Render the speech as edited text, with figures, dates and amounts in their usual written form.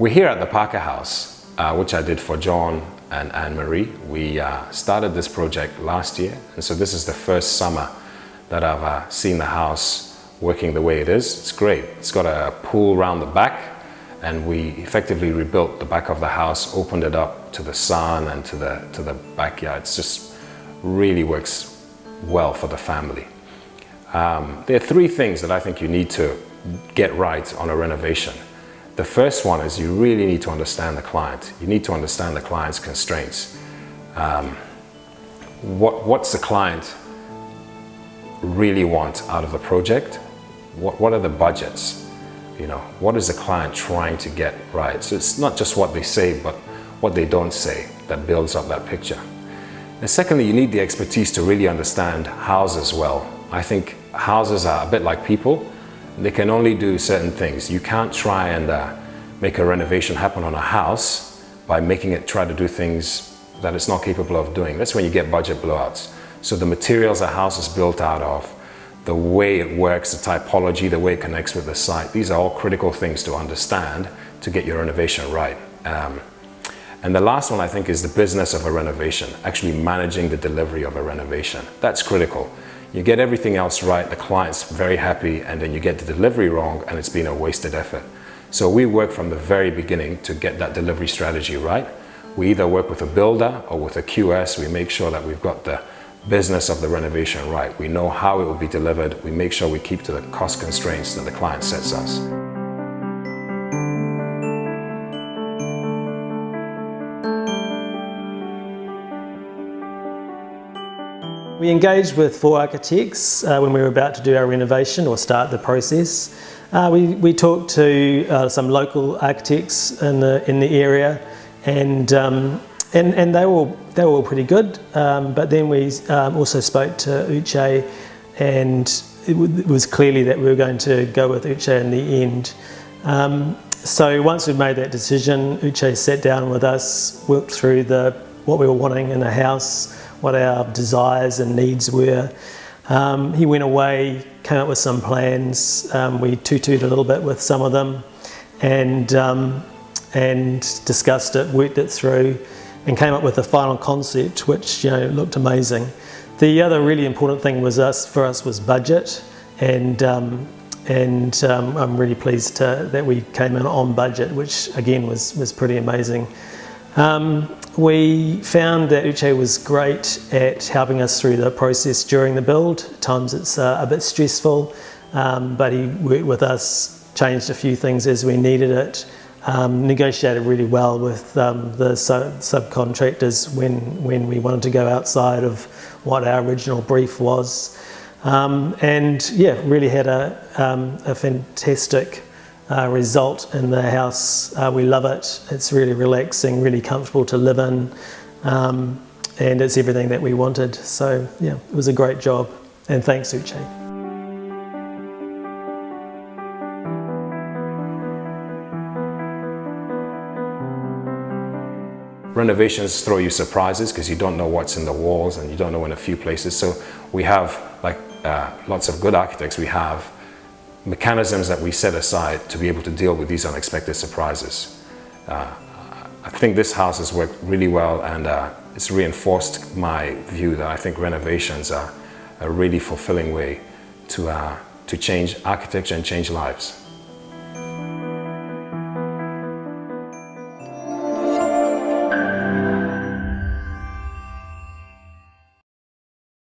We're here at the Parker House, which I did for John and Anne-Marie. We started this project last year, and so this is the first summer that I've seen the house working the way it is. It's great. It's got a pool around the back, and we effectively rebuilt the back of the house, opened it up to the sun and to the backyard. It's just really works well for the family. There are three things that I think you need to get right on a renovation. The first one is you really need to understand the client. You need to understand the client's constraints. What's the client really want out of the project? What are the budgets? You know, what is the client trying to get right? So it's not just what they say, but what they don't say that builds up that picture. And secondly, you need the expertise to really understand houses well. I think houses are a bit like people. They can only do certain things. You can't try and make a renovation happen on a house by making it try to do things that it's not capable of doing. That's when you get budget blowouts. So the materials a house is built out of, the way it works, the typology, the way it connects with the site, these are all critical things to understand to get your renovation right. And the last one, I think, is the business of a renovation, actually managing the delivery of a renovation. That's critical. You get everything else right, the client's very happy, and then you get the delivery wrong and it's been a wasted effort. So we work from the very beginning to get that delivery strategy right. We either work with a builder or with a QS. We make sure that we've got the business of the renovation right. We know how it will be delivered. We make sure we keep to the cost constraints that the client sets us. We engaged with 4 architects when we were about to do our renovation or start the process. We talked to some local architects in the area, and they were all pretty good. But then we also spoke to Uche, and it was clearly that we were going to go with Uche in the end. So once we'd made that decision, Uche sat down with us, worked through what we were wanting in a house, what our desires and needs were. He went away, came up with some plans. We tutored a little bit with some of them, and discussed it, worked it through, and came up with a final concept which, you know, looked amazing. The other really important thing for us was budget, and I'm really pleased that we came in on budget, which again was pretty amazing. We found that Uche was great at helping us through the process during the build. At times it's a bit stressful, but he worked with us, changed a few things as we needed it, negotiated really well with the subcontractors when we wanted to go outside of what our original brief was. And yeah, really had a fantastic result in the house. We love it. It's really relaxing, really comfortable to live in, and it's everything that we wanted. So yeah, it was a great job, and thanks, Uche. Renovations throw you surprises because you don't know what's in the walls and you don't know in a few places. So we have, like lots of good architects, we have mechanisms that we set aside to be able to deal with these unexpected surprises. I think this house has worked really well, and it's reinforced my view that I think renovations are a really fulfilling way to change architecture and change lives.